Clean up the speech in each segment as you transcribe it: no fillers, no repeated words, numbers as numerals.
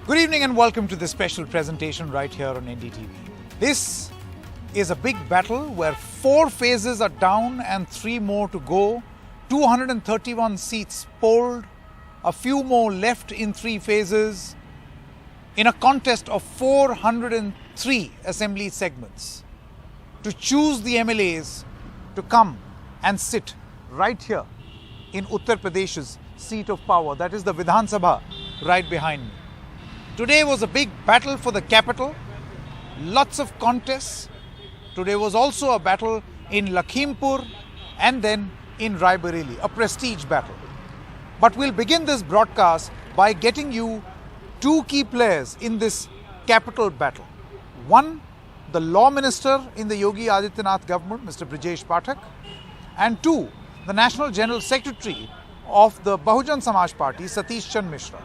Good evening and welcome to this special presentation right here on NDTV. This is a big battle where 4 phases are down and 3 more to go. 231 seats polled, a few more left in 3 phases, in a contest of 403 assembly segments to choose the MLAs to come and sit right here in Uttar Pradesh's seat of power, that is the Vidhan Sabha right behind me. Today was a big battle for the capital, lots of contests. Today was also a battle in Lakhimpur and then in Raebareli, a prestige battle. But we'll begin this broadcast by getting you 2 key players in this capital battle. One, the law minister in the Yogi Adityanath government, Mr. Brijesh Pathak, and 2, the National General Secretary of the Bahujan Samaj Party, Satish Chand Mishra.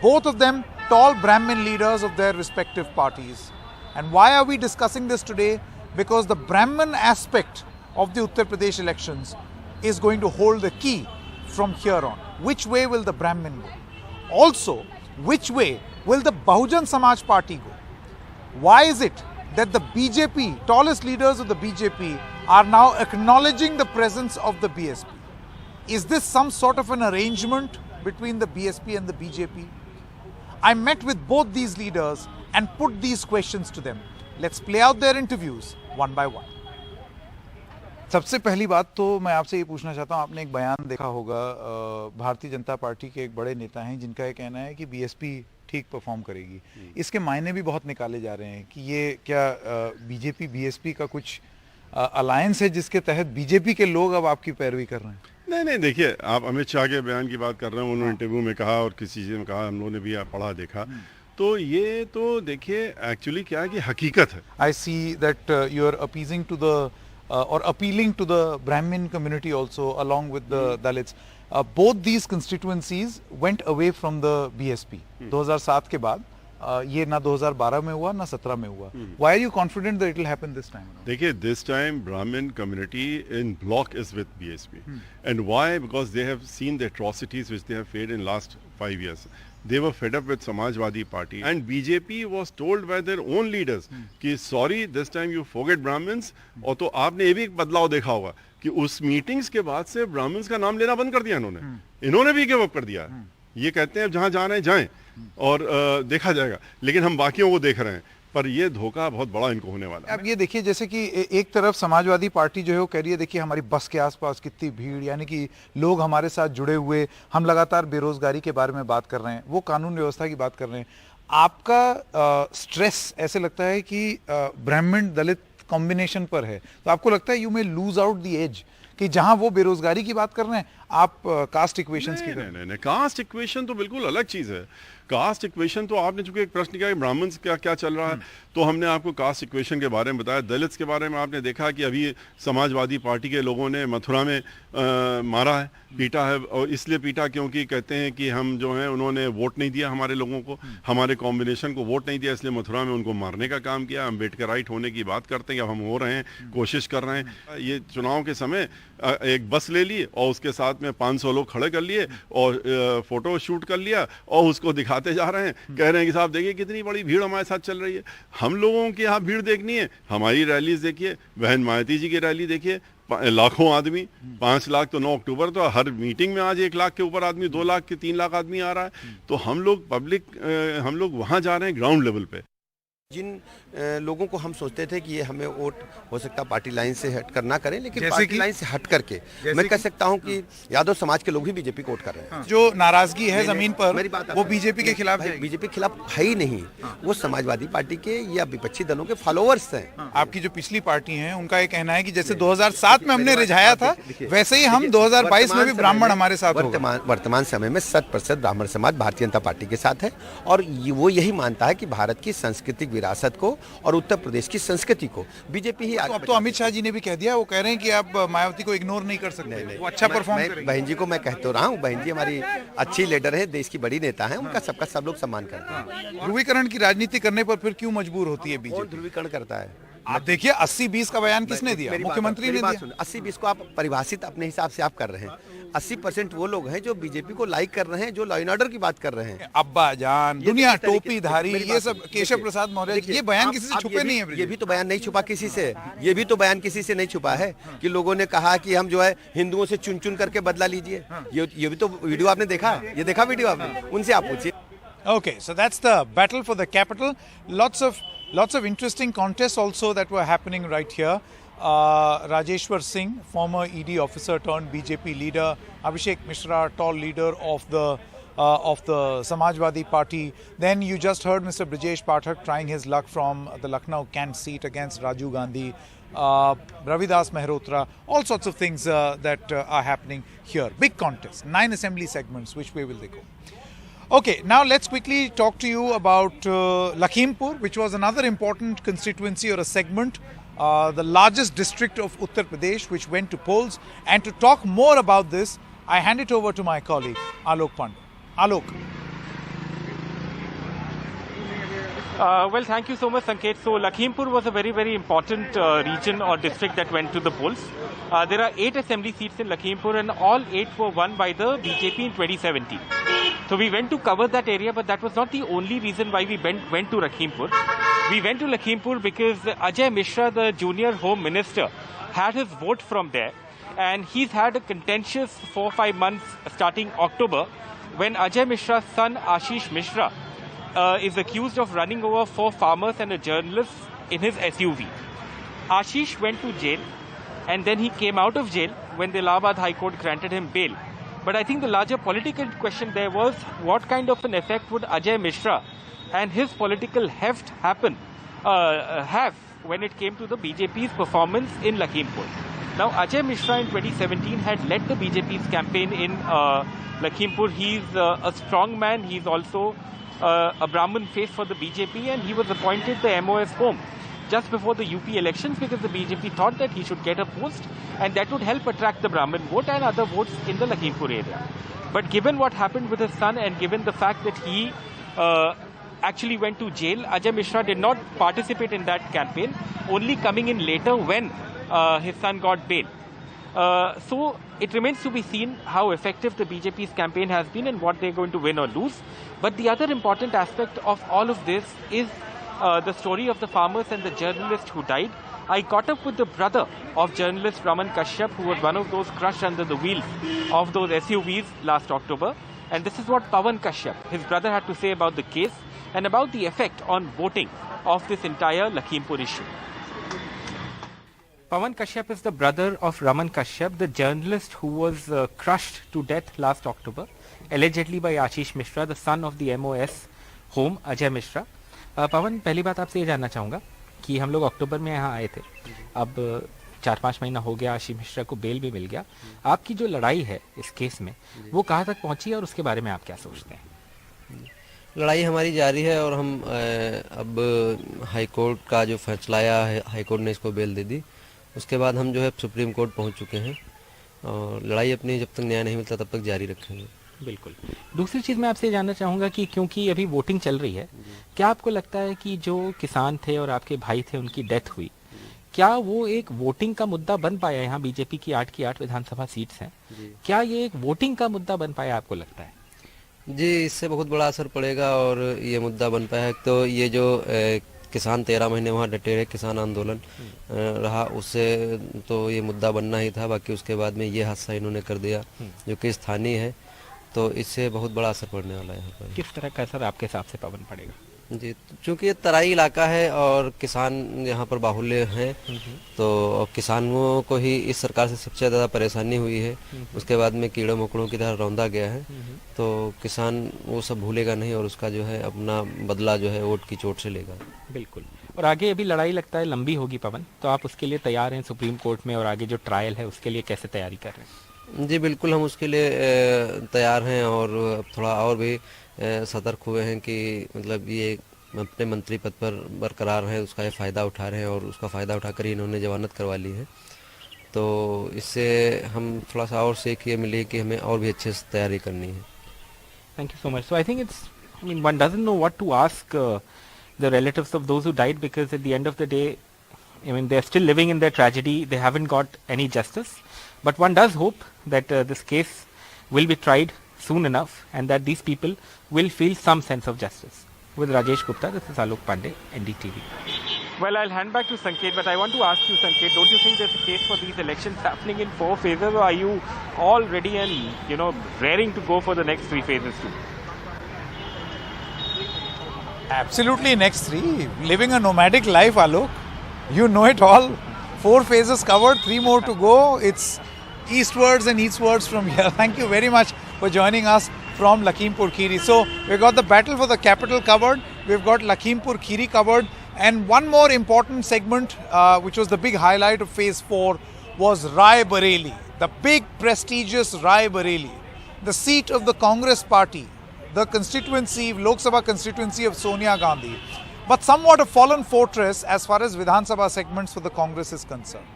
Both of them tall Brahmin leaders of their respective parties. And why are we discussing this today? Because the Brahmin aspect of the Uttar Pradesh elections is going to hold the key from here on. Which way will the Brahmin go? Also, which way will the Bahujan Samaj Party go? Why is it that the BJP, tallest leaders of the BJP, are now acknowledging the presence of the BSP? Is this some sort of an arrangement between the BSP and the BJP? I met with both these leaders and put these questions to them. Let's play out their interviews one by one. सबसे पहली बात तो मैं आपसे ये पूछना चाहता हूँ, आपने एक बयान देखा होगा, भारतीय जनता पार्टी के एक बड़े नेता हैं जिनका ये कहना है कि बीएसपी ठीक परफॉर्म करेगी। इसके मायने भी बहुत निकाले जा रहे हैं कि ये क्या बीजेपी बीएसपी का कुछ अलायंस है जिसके तहत बीजेपी के लोग अब आपकी पैरवी कर रहे हैं? नहीं, देखिए, आप अमित शाह के बयान की बात कर रहे हैं, उन्होंने इंटरव्यू में कहा और किसी चीज़ में कहा, हम लोगों ने भी पढ़ा देखा, तो ये तो देखिए एक्चुअली क्या है कि हकीकत है। I see that you are appeasing to the or appealing to the Brahmin community also along with the Dalits. Both these constituencies went away from the BSP 2007 के बाद, ये ना 2012 में हुआ ना 17 में हुआ. Why are you confident that it will happen this time? देखिए, this time Brahmin community in block is with BSP. And why? Because they have seen the atrocities which they have faced in last 5 years. They were fed up with Samajwadi Party and BJP was told by their own leaders कि sorry, this time you forget Brahmins. और तो आपने ये भी एक बदलाव देखा होगा कि उस मीटिंग्स के बाद से ब्राह्मण्स का नाम लेना बंद कर दिया इन्होंने भी गिव अप कर दिया। ये कहते हैं जहाँ जाना है जाएं और देखा जाएगा, लेकिन हम बाकियों को देख रहे हैं, पर ये धोखा बहुत बड़ा इनको होने वाला है। अब ये देखिए, जैसे कि एक तरफ समाजवादी पार्टी जो है वो कह रही है देखिए हमारी बस के आसपास कितनी भीड़, यानी कि लोग हमारे साथ जुड़े हुए, हम लगातार बेरोजगारी के बारे में बात कर रहे हैं, वो कानून व्यवस्था की बात कर रहे हैं। आपका स्ट्रेस ऐसे लगता है कि ब्राह्मण दलित कॉम्बिनेशन पर है, तो आपको लगता है you may lose out the edge कि जहां वो बेरोजगारी की बात कर रहे हैं आप कास्ट इक्वेशंस की? नहीं, कास्ट इक्वेशन तो बिल्कुल अलग चीज है। कास्ट इक्वेशन तो आपने चूंकि एक प्रश्न किया कि ब्राह्मण्स का क्या चल रहा है, तो हमने आपको कास्ट इक्वेशन के बारे में बताया। दलित्स के बारे में आपने देखा कि अभी समाजवादी पार्टी के लोगों ने मथुरा में मारा है, पीटा है, और इसलिए पीटा क्योंकि कहते हैं कि हम जो हैं उन्होंने वोट नहीं दिया हमारे लोगों को, हमारे कॉम्बिनेशन को वोट नहीं दिया, इसलिए मथुरा में उनको मारने का काम किया। अम्बेडकराइट होने की बात करते हैं, अब हम हो रहे हैं, कोशिश कर रहे हैं। ये चुनाव के समय एक बस ले ली और उसके साथ में 500 लोग खड़े कर लिए और फोटो शूट कर लिया और उसको दिखाते जा रहे हैं, कह रहे हैं कि साहब देखिए कितनी बड़ी भीड़ हमारे साथ चल रही है। हम लोगों के यहाँ भीड़ देखनी है, हमारी रैलीज देखिए, बहन मायावती जी की रैली देखिए, लाखों आदमी, 5 लाख तो 9 अक्टूबर तो हर मीटिंग में आज 1 लाख के ऊपर आदमी, 2 लाख के 3 लाख आदमी आ रहा है। तो हम लोग हम लोग वहाँ जा रहे हैं ग्राउंड लेवल पे। जिन लोगों को हम सोचते थे कि ये हमें वोट हो सकता पार्टी लाइन से हट कर ना करें, लेकिन पार्टी लाइन से हट करके मैं कह सकता हूं कि यादव समाज के लोग भी बीजेपी को वोट कर रहे हैं। जो नाराजगी है जमीन पर वो बीजेपी के खिलाफ है, बीजेपी के खिलाफ है ही नहीं, वो समाजवादी पार्टी के या विपक्षी दलों के फॉलोअर्स हैं। आपकी जो पिछली पार्टी है उनका ये कहना है कि जैसे 2007 में हमने रिझाया था वैसे ही हम 2022 में भी ब्राह्मण हमारे साथ होगा। वर्तमान समय में 100% ब्राह्मण समाज भारतीय जनता पार्टी के साथ है और वो यही मानता है कि भारत की सांस्कृतिक विरासत को और उत्तर प्रदेश की संस्कृति को बीजेपी ही अब तो अमित शाह जी ने भी कह दिया, वो कह रहे हैं कि आप मायावती को इग्नोर नहीं कर सकते, वो अच्छा परफॉर्म करेंगे। बहन जी को मैं कहते रहा हूँ, बहन जी हमारी अच्छी लीडर है, देश की बड़ी नेता है, उनका सबका सब लोग सम्मान करते हैं। ध्रुवीकरण की राजनीति करने पर फिर क्यों मजबूर होती है बीजेपी? ध्रुवीकरण करता है? आप देखिए 80-20 का बयान किसने दिया? मुख्यमंत्री ने दिया। 80-20 को आप परिभाषित अपने हिसाब से आप कर रहे हैं। 80% वो लोग हैं जो बीजेपी को लाइक कर रहे हैं, जो लॉ एंड ऑर्डर की बात कर रहे हैं। अब्बा जान, दुनिया इस तरीके- टोपी धारी, मेरी ये बात सब सुनिए, केशव देखिए, प्रसाद मौर्य, देखिए, ये बयान आप- किसी से आप छुपे नहीं है। ये भी तो बयान नहीं छुपा किसी से, ये भी तो बयान किसी से नहीं छुपा है कि लोगों ने कहा कि हम जो है हिंदुओं से चुन चुन करके बदला लीजिए। ये भी तो वीडियो आपने देखा, ये देखा वीडियो आपने, उनसे आप पूछिए। Okay, so that's the battle for the capital. Lots of interesting contests also that were happening right here. Rajeshwar Singh, former ED officer turned BJP leader, Abhishek Mishra, tall leader of the Samajwadi Party. Then you just heard Mr. Brijesh Pathak trying his luck from the Lucknow Kent seat against Raju Gandhi. Ravidas Mehrotra, all sorts of things that are happening here. Big contest, 9 assembly segments. Which way will they go? Okay, now let's quickly talk to you about Lakhimpur, which was another important constituency or a segment, the largest district of Uttar Pradesh, which went to polls. And to talk more about this, I hand it over to my colleague, Alok Pandey. Alok. Well, thank you so much, Sanket. So, Lakhimpur was a very, very important region or district that went to the polls. There are 8 assembly seats in Lakhimpur, and all 8 were won by the BJP in 2017. So, we went to cover that area, but that was not the only reason why we went to Lakhimpur. We went to Lakhimpur because Ajay Mishra, the junior home minister, had his vote from there, and he's had a contentious 4-5 months starting October, when Ajay Mishra's son Ashish Mishra is accused of running over 4 farmers and a journalist in his SUV. Ashish went to jail, and then he came out of jail when the Allahabad High Court granted him bail. But I think the larger political question there was, what kind of an effect would Ajay Mishra and his political heft have when it came to the BJP's performance in Lakhimpur? Now, Ajay Mishra in 2017 had led the BJP's campaign in Lakhimpur. He's a strong man. He's also a Brahmin face for the BJP, and he was appointed the MOS home just before the UP elections because the BJP thought that he should get a post and that would help attract the Brahmin vote and other votes in the Lakhimpur area. But given what happened with his son and given the fact that he actually went to jail, Ajay Mishra did not participate in that campaign, only coming in later when his son got bail. So it remains to be seen how effective the BJP's campaign has been and what they're going to win or lose. But the other important aspect of all of this is the story of the farmers and the journalist who died. I caught up with the brother of journalist Raman Kashyap, who was one of those crushed under the wheels of those SUVs last October. And this is what Pawan Kashyap, his brother, had to say about the case and about the effect on voting of this entire Lakhimpur issue. Pawan Kashyap is the brother of Raman Kashyap, the journalist who was crushed to death last October, allegedly by Ashish Mishra, the son of the MOS home, Ajay Mishra. पवन, पहली बात आपसे ये जानना चाहूँगा कि हम लोग अक्टूबर में यहाँ आए थे, अब 4-5 महीना हो गया, आशीष मिश्रा को बेल भी मिल गया. आपकी जो लड़ाई है इस केस में वो कहाँ तक पहुँची है और उसके बारे में आप क्या सोचते हैं? लड़ाई हमारी जारी है और हम अब हाई कोर्ट का जो फैसला आया है, हाई कोर्ट ने इसको बेल दे दी. उसके बाद हम जो है सुप्रीम कोर्ट पहुँच चुके हैं और लड़ाई अपनी जब तक न्याय नहीं मिलता तब तक जारी रखेंगे. बिल्कुल. दूसरी चीज़ मैं आपसे जानना चाहूँगा कि क्योंकि अभी वोटिंग चल रही है, क्या आपको लगता है कि जो किसान थे और आपके भाई थे उनकी डेथ हुई, क्या वो एक वोटिंग का मुद्दा बन पाया? यहाँ बीजेपी की 8 की 8 विधानसभा सीट्स हैं, क्या ये एक वोटिंग का मुद्दा बन पाया आपको लगता है? जी, इससे बहुत बड़ा असर पड़ेगा और ये मुद्दा बन पाया है. तो ये जो किसान 13 महीने वहाँ डटे रहे, किसान आंदोलन रहा, उससे तो ये मुद्दा बनना ही था. बाकी उसके बाद में ये हादसा इन्होंने कर दिया जो कि स्थानीय है, तो इससे बहुत बड़ा असर पड़ने वाला है यहाँ पर. किस तरह का असर आपके हिसाब से पवन पड़ेगा? जी, चूँकि ये तराई इलाका है और किसान यहाँ पर बाहुल्य हैं, तो किसानों को ही इस सरकार से सबसे ज़्यादा परेशानी हुई है. उसके बाद में कीड़े मकोड़ों की तरह रौंदा गया है, तो किसान वो सब भूलेगा नहीं और उसका जो है अपना बदला जो है वोट की चोट से लेगा. बिल्कुल. और आगे अभी लड़ाई लगता है लंबी होगी पवन, तो आप उसके लिए तैयार हैं सुप्रीम कोर्ट में और आगे जो ट्रायल है उसके लिए कैसे तैयारी कर रहे हैं? जी बिल्कुल, हम उसके लिए तैयार हैं और थोड़ा और भी सतर्क हुए हैं कि मतलब ये अपने मंत्री पद पर बरकरार हैं, उसका ये फ़ायदा उठा रहे हैं और उसका फ़ायदा उठाकर ही इन्होंने जमानत करवा ली है. तो इससे हम थोड़ा सा और सीख ये मिली कि हमें और भी अच्छे से तैयारी करनी है. Thank you so much. So I think it's, I mean, one doesn't know what to ask the relatives of those who died because at the end of the day, I mean, they're still living in their tragedy. They haven't got any justice. But one does hope that this case will be tried soon enough and that these people will feel some sense of justice. With Rajesh Gupta, this is Alok Pandey, NDTV. Well, I'll hand back to Sanket, but I want to ask you, Sanket, don't you think there's a case for these elections happening in 4 phases, or are you all ready and, raring to go for the next 3 phases too? Absolutely, next 3. Living a nomadic life, Alok. You know it all. 4 phases covered, 3 more to go. It's eastwards and eastwards from here. Thank you very much for joining us from Lakhimpur Kheri. So we've got the battle for the capital covered. We've got Lakhimpur Kheri covered. And one more important segment, which was the big highlight of phase 4, was Rai Bareli. The big prestigious Rai Bareli. The seat of the Congress party. The constituency, Lok Sabha constituency of Sonia Gandhi. But somewhat a fallen fortress as far as Vidhan Sabha segments for the Congress is concerned.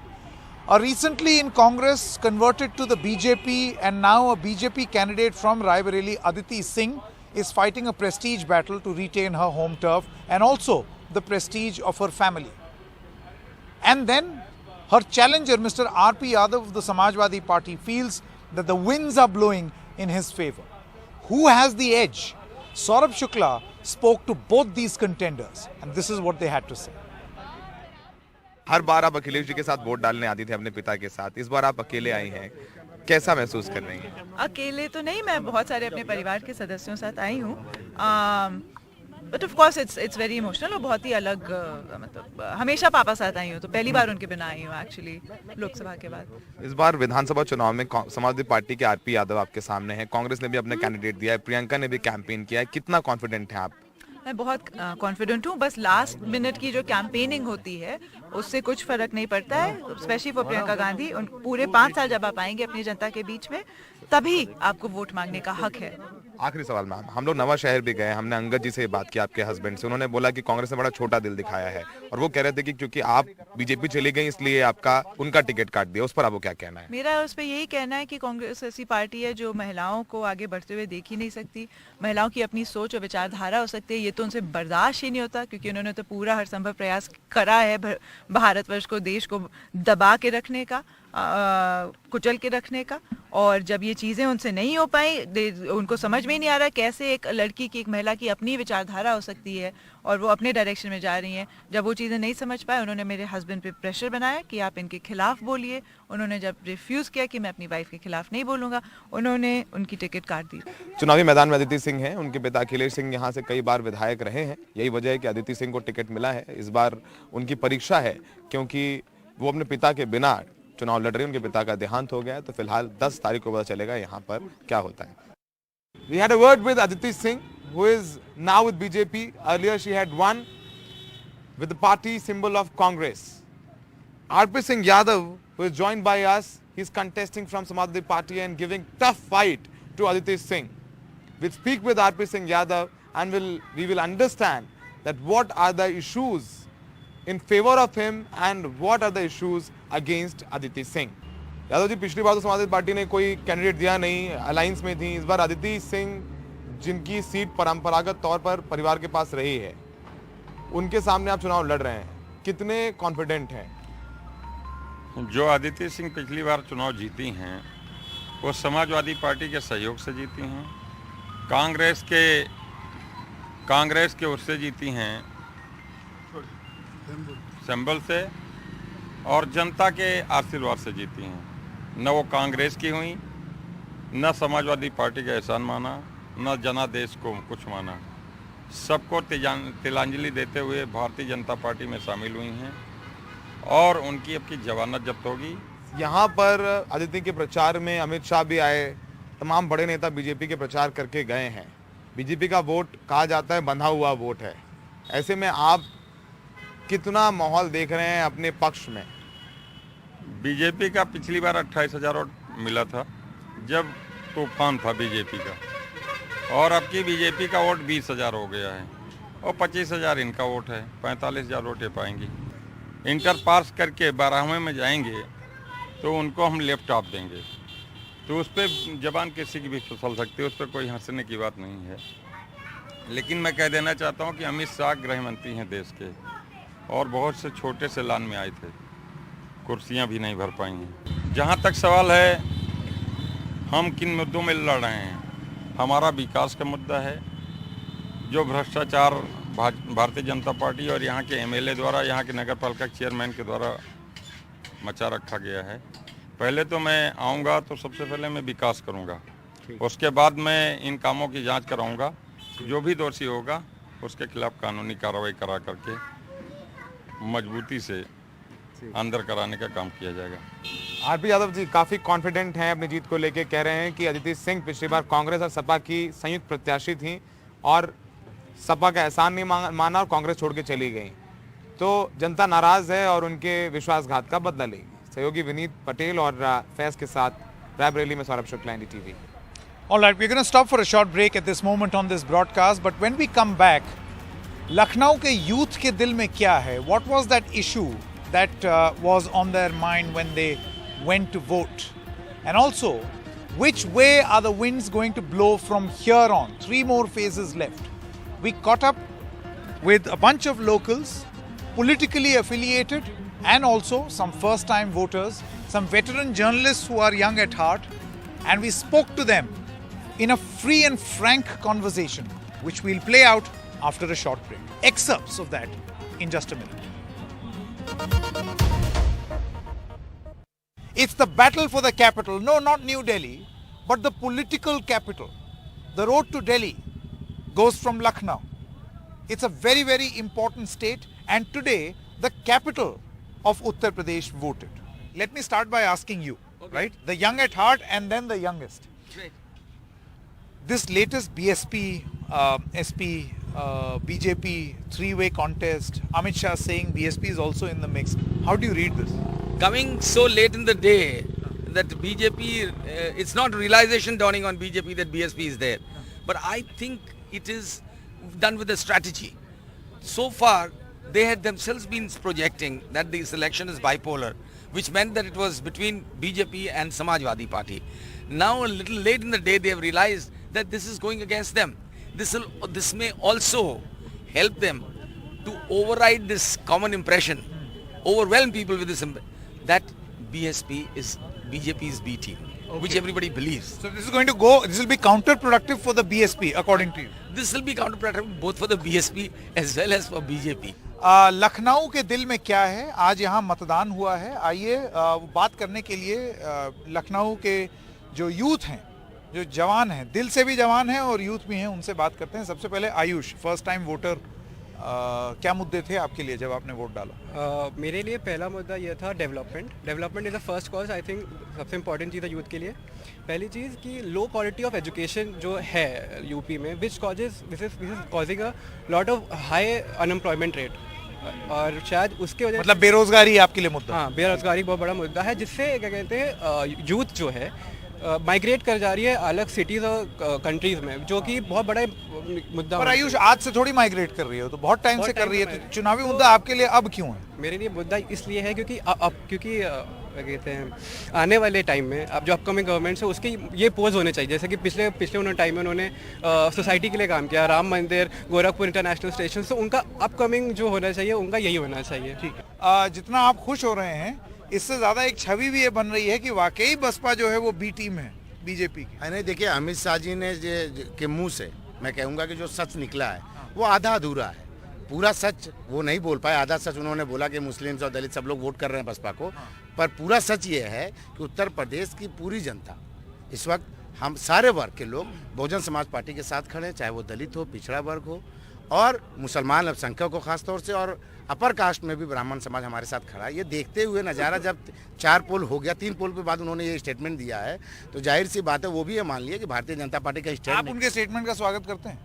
Recently in Congress, converted to the BJP and now a BJP candidate from Rai Bareli, Aditi Singh, is fighting a prestige battle to retain her home turf and also the prestige of her family. And then her challenger, Mr. R.P. Yadav of the Samajwadi Party, feels that the winds are blowing in his favor. Who has the edge? Saurabh Shukla spoke to both these contenders and this is what they had to say. हर बार आप अखिलेश जी के साथ vote डालने आती थी अपने पिता के साथ, इस बार आप अकेले आई हैं, कैसा महसूस कर रही हैं? अकेले तो नहीं, मैं बहुत सारे अपने परिवार के सदस्यों के साथ आई हूँ, but of course it's very emotional और बहुत ही अलग, मतलब हमेशा पापा साथ आई हूँ, तो पहली बार उनके बिना आई हूँ एक्चुअली लोकसभा के बाद। इस बार विधानसभा चुनाव में समाजवादी पार्टी के आरपी यादव आपके सामने हैं, कांग्रेस ने भी अपने कैंडिडेट दिया है, प्रियंका ने भी कैंपेन किया है, कितना कॉन्फिडेंट है आप? मैं बहुत कॉन्फिडेंट हूँ, बस लास्ट मिनट की जो कैंपेनिंग होती है उससे कुछ फर्क नहीं पड़ता है, स्पेशली फॉर प्रियंका गांधी। उन पूरे 5 साल जब आप आएंगे अपनी जनता के बीच में, तभी आपको वोट मांगने का हक है। आखिरी सवाल मैम, हम लोग नवा शहर भी गए, हमने अंगद जी से बात की, आपके हस्बैंड से, उन्होंने बोला कि कांग्रेस ने बड़ा छोटा दिल दिखाया है और वो कह रहे थे कि क्योंकि आप बीजेपी चली गई इसलिए आपका उनका टिकट काट दिया, उस पर आपको क्या कहना है? मेरा उस पर यही कहना है कि कांग्रेस ऐसी पार्टी है जो महिलाओं को आगे बढ़ते हुए देख ही नहीं सकती। महिलाओं की अपनी सोच और विचारधारा हो सकती है, ये तो उनसे बर्दाश्त ही नहीं होता, क्योंकि उन्होंने तो पूरा हर संभव प्रयास करा है भारतवर्ष को, देश को दबा के रखने का, कुचल के रखने का, और जब ये चीज़ें उनसे नहीं हो पाई, उनको समझ में ही नहीं आ रहा कैसे एक लड़की की, एक महिला की अपनी विचारधारा हो सकती है और वो अपने डायरेक्शन में जा रही हैं। जब वो चीज़ें नहीं समझ पाए, उन्होंने मेरे हस्बैंड पे प्रेशर बनाया कि आप इनके खिलाफ बोलिए। उन्होंने जब रिफ्यूज़ किया कि मैं अपनी वाइफ के खिलाफ नहीं बोलूँगा, उन्होंने उनकी टिकट काट दी। चुनावी मैदान में अदिति सिंह हैं, उनके पिता अखिलेश सिंह यहाँ से कई बार विधायक रहे हैं, यही वजह है कि अदिति सिंह को टिकट मिला है। इस बार उनकी परीक्षा है क्योंकि वो अपने पिता के बिना चुनाव लड़ रही है, उनके पिता का देहांत हो गया है, तो फिलहाल 10 तारीख को पता चलेगा यहाँ पर क्या होता है। We had a word with Aditi Singh, who is now with BJP. Earlier she had won with the party symbol of Congress. R.P. Singh Yadav, who is joined by us, he's contesting from Samajwadi Party and giving tough fight to Aditi Singh. We'll speak with R.P. Singh Yadav and we will understand that what are the issues in favor of him and what are the issues against Aditi Singh. Yadav ji, पिछली बार तो Samajwadi party ने कोई candidate दिया नहीं, alliance में थी, इस बार अदिति सिंह जिनकी सीट परंपरागत तौर पर परिवार के पास रही है, उनके सामने आप चुनाव लड़ रहे हैं, कितने कॉन्फिडेंट हैं? जो अदिति सिंह पिछली बार चुनाव जीती हैं वो समाजवादी पार्टी के सहयोग से जीती हैं, कांग्रेस के उससे जीती हैं, सिंबल से, और जनता के आशीर्वाद से जीती हैं। न वो कांग्रेस की हुई, न समाजवादी पार्टी का एहसान माना, न जनादेश को कुछ माना। सबको तिलांजलि देते हुए भारतीय जनता पार्टी में शामिल हुई हैं और उनकी अब की जवानत जब्त होगी। यहाँ पर अदिति के प्रचार में अमित शाह भी आए, तमाम बड़े नेता बीजेपी के प्रचार करके गए हैं। बीजेपी का वोट कहा जाता है बंधा हुआ वोट है, ऐसे में आप कितना माहौल देख रहे हैं अपने पक्ष में? बीजेपी का पिछली बार 28,000 वोट मिला था जब तूफान था बीजेपी का, और अब की बीजेपी का वोट 20,000 हो गया है और 25,000 इनका वोट है, 45,000 वोट ये पाएंगी। इंटर पास करके 12वें में जाएंगे तो उनको हम लैपटॉप देंगे, तो उस पर जबान किसी की भी फिसल सकती है, उस पर कोई हंसने की बात नहीं है। लेकिन मैं कह देना चाहता हूँ कि अमित शाह गृह मंत्री हैं देश के और बहुत से छोटे से लान में आए थे। कुर्सियां भी नहीं भर पाई हैं। जहां तक सवाल है हम किन मुद्दों में लड़ रहे हैं, हमारा विकास का मुद्दा है। जो भ्रष्टाचार भारतीय जनता पार्टी और यहाँ के एमएलए द्वारा, यहाँ के नगर पालिका चेयरमैन के द्वारा मचा रखा गया है। पहले तो मैं आऊँगा तो सबसे पहले मैं विकास करूँगा, उसके बाद मैं इन कामों की जांच कराऊँगा। जो भी दोषी होगा उसके खिलाफ कानूनी कार्रवाई करा करके मजबूती से अंदर कराने का काम किया जाएगा। आरपी यादव जी काफी कॉन्फिडेंट हैं अपनी जीत को लेके, कह रहे हैं कि अदिति सिंह पिछली बार कांग्रेस और सपा की संयुक्त प्रत्याशी थी और सपा का एहसान नहीं माना और कांग्रेस छोड़ के चली गई, तो जनता नाराज है और उनके विश्वासघात का बदला लेगी। सहयोगी विनीत पटेल और फैज के साथ रायबरेली में Saurabh Shukla, NDTV. All right, we're going to stop for a short break at this moment on this broadcast, but when we come back, Lucknow के यूथ के दिल में क्या है? What was that issue that was on their mind when they went to vote? And also, which way are the winds going to blow from here on? 3 more phases left. We caught up with a bunch of locals, politically affiliated, and also some first-time voters, some veteran journalists who are young at heart, and we spoke to them in a free and frank conversation, which we'll play out after a short break. Excerpts of that in just a minute. It's the battle for the capital. No, not New Delhi, but the political capital. The road to Delhi goes from Lucknow. It's a very, very important state, and today the capital of Uttar Pradesh voted. Let me start by asking you, right? The young at heart and then the youngest. Great. This latest BSP, SP, BJP three-way contest, Amit Shah saying BSP is also in the mix. How do you read this? Coming so late in the day that BJP, it's not realization dawning on BJP that BSP is there. But I think it is done with a strategy. So far, they had themselves been projecting that this election is bipolar, which meant that it was between BJP and Samajwadi Party. Now, a little late in the day, they have realized that this is going against them. This may also help them to override this common impression, overwhelm people with this that BSP is BJP's B team, which everybody believes. So this is going to this will be counterproductive for the BSP, according to you. This will be counterproductive both for the BSP as well as for BJP. Lucknow के दिल में क्या है? आज यहाँ मतदान हुआ है। आइए बात करने के लिए लखनऊ के जो यूथ हैं, जो जवान हैं, दिल से भी जवान हैं और यूथ भी हैं, उनसे बात करते हैं। सबसे पहले आयुष, फर्स्ट टाइम वोटर, क्या मुद्दे थे आपके लिए जब आपने वोट डाला? मेरे लिए पहला मुद्दा ये था development is the first cause. I think सबसे इम्पॉर्टेंट चीज़ है यूथ के लिए। पहली चीज़ कि लो क्वालिटी ऑफ एजुकेशन जो है यूपी में, this is causing a lot of high unemployment rate, और शायद उसके वजह मतलब बेरोजगारी आपके लिए मुद्दा? हाँ, बेरोजगारी बहुत बड़ा मुद्दा है, जिससे क्या कहते हैं यूथ जो है माइग्रेट कर जा रही है अलग सिटीज़ और कंट्रीज़ में, जो कि बहुत बड़ा मुद्दा। पर आयुष, आज से थोड़ी माइग्रेट कर रही हो, तो बहुत टाइम से कर रही है, तो चुनावी मुद्दा आपके लिए अब क्यों है? मेरे लिए मुद्दा इसलिए है क्योंकि क्योंकि कहते हैं आने वाले टाइम में अब जो अपकमिंग गवर्नमेंट है उसके ये पोज होने चाहिए, जैसे कि पिछले उन्होंने टाइम में उन्होंने सोसाइटी के लिए काम किया, राम मंदिर, गोरखपुर इंटरनेशनल स्टेशन, तो उनका अपकमिंग जो होना चाहिए उनका यही होना चाहिए। ठीक है। जितना आप खुश हो रहे हैं, इससे ज़्यादा एक छवि भी ये बन रही है कि वाकई बसपा जो है वो बी टीम है बीजेपी की। नहीं, देखिए, अमित शाह जी ने के मुंह से मैं कहूँगा कि जो सच निकला है वो आधा अधूरा है। पूरा सच वो नहीं बोल पाए। आधा सच उन्होंने बोला कि मुस्लिम्स और दलित सब लोग वोट कर रहे हैं बसपा को, पर पूरा सच ये है कि उत्तर प्रदेश की पूरी जनता इस वक्त, हम सारे वर्ग के लोग बहुजन समाज पार्टी के साथ खड़े हैं, चाहे वो दलित हो, पिछड़ा वर्ग हो और मुसलमान अल्पसंख्यक को खासतौर से, और अपर कास्ट में भी ब्राह्मण समाज हमारे साथ खड़ा है। ये देखते हुए नज़ारा जब 4 पोल हो गया, 3 पोल के बाद उन्होंने ये स्टेटमेंट दिया है, तो जाहिर सी बात है वो भी ये मान लिया कि भारतीय जनता पार्टी का स्टेटमेंट। आप उनके स्टेटमेंट का स्वागत करते हैं?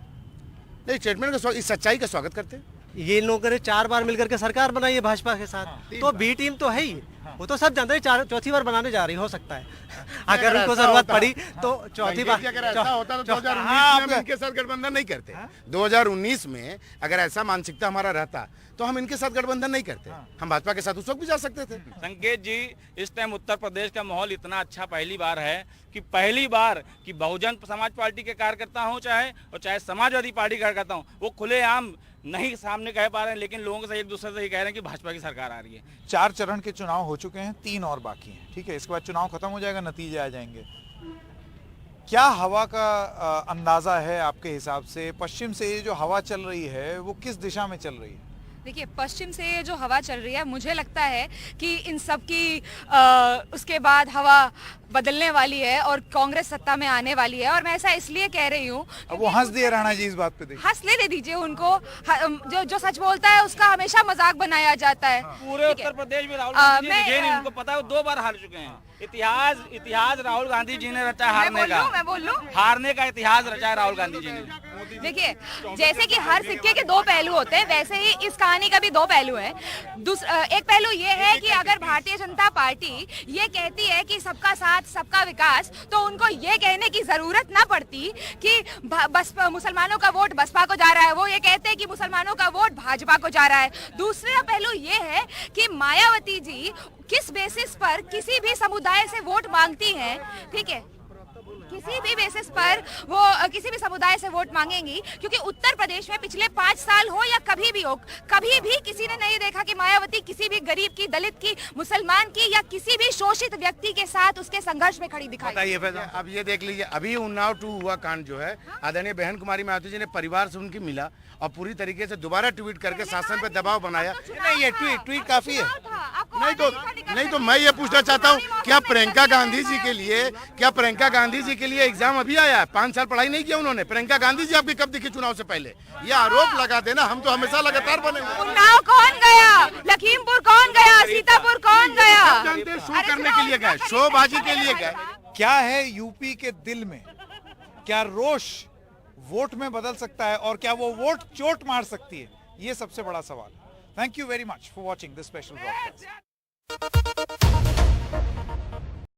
नहीं, स्टेटमेंट का, इस सच्चाई का स्वागत करते हैं। ये लोगों ने 4 बार मिलकर के सरकार बनाई है भाजपा के साथ, तो बी टीम तो है ही, वो तो सब जानते हैं। चौथी बार बनाने जा रही, हो सकता है अगर उनको जरूरत पड़ी तो चौथी बार। अगर ऐसा होता तो 2019 में इनके साथ गठबंधन नहीं करते। 2019 में अगर ऐसा मानसिकता हमारा रहता तो हम इनके साथ गठबंधन नहीं करते, हम भाजपा के साथ उस वक्त भी जा सकते थे। संकेत जी, इस टाइम उत्तर प्रदेश का माहौल इतना अच्छा पहली बार है कि बहुजन समाज पार्टी के कार्यकर्ता हों चाहे समाजवादी पार्टी के कार्यकर्ता हों, वो खुलेआम नहीं सामने कह पा रहे हैं, लेकिन लोगों से एक दूसरे से ये कह रहे हैं कि भाजपा की सरकार आ रही है। 4 चरण के चुनाव हो चुके हैं, 3 और बाकी हैं, ठीक है। इसके बाद चुनाव खत्म हो जाएगा, नतीजे आ जाएंगे। क्या हवा का अंदाजा है आपके हिसाब से? पश्चिम से ये जो हवा चल रही है वो किस दिशा में चल रही है? देखिए, पश्चिम से जो हवा चल रही है, मुझे लगता है कि इन सब की उसके बाद हवा बदलने वाली है और कांग्रेस सत्ता में आने वाली है। और मैं ऐसा इसलिए कह रही हूँ, अब वो हंस दिए राणा जी इस बात पे। हंस लेने दीजिए उनको। जो सच बोलता है उसका हमेशा मजाक बनाया जाता है। पूरे उत्तर प्रदेश में राहुल गांधी जी दिखे नहीं, उनको पता है वो 2 बार हार चुके हैं। इतिहास राहुल गांधी जी ने रचा हारने का। मैं बोल लूं? हारने का इतिहास रचा है राहुल गांधी जी ने। देखिए, जैसे कि हर सिक्के के 2 पहलू होते हैं, वैसे ही इस कहानी का भी 2 पहलू है। एक पहलू ये है कि अगर भारतीय जनता पार्टी ये कहती है कि सबका साथ सबका विकास, तो उनको ये कहने की जरूरत ना पड़ती कि मुसलमानों का वोट बसपा को जा रहा है। वो ये कहते हैं कि मुसलमानों का वोट भाजपा को जा रहा है। दूसरा पहलू ये है कि मायावती जी किस बेसिस पर किसी भी समुदाय से वोट मांगती हैं, ठीक है, किसी भी बेसिस पर वो किसी भी समुदाय से वोट मांगेंगी, क्योंकि उत्तर प्रदेश में पिछले 5 साल हो या कभी भी हो, कभी भी किसी ने नहीं देखा कि मायावती किसी भी गरीब की, दलित की, मुसलमान की या किसी भी शोषित व्यक्ति के साथ उसके संघर्ष में खड़ी दिखाई। अब ये देख लीजिए, अभी उन्नाव 2 हुआ कांड जो है, आदरणीय बहन कुमारी मायावती जी ने परिवार से उनकी मिला और पूरी तरीके से दोबारा ट्वीट करके शासन पे दबाव बनाया। नहीं, ये ट्वीट काफी है। नहीं तो मैं ये पूछना चाहता हूँ, क्या प्रियंका गांधी जी के लिए एग्जाम अभी आया है? 5 साल पढ़ाई नहीं किया उन्होंने? प्रियंका गांधी जी आपकी कब दिखी चुनाव से पहले? ये आरोप लगा देना, हम तो हमेशा लगातार बने। उन्नाव कौन गया? लखीमपुर कौन गया? सीतापुर कौन गया? शो करने के लिए गए, शोबाजी के लिए गए। क्या है यूपी के दिल में? क्या रोष वोट में बदल सकता है और क्या वो वोट चोट मार सकती है? ये सबसे बड़ा सवाल है। Thank you very much for watching this special broadcast.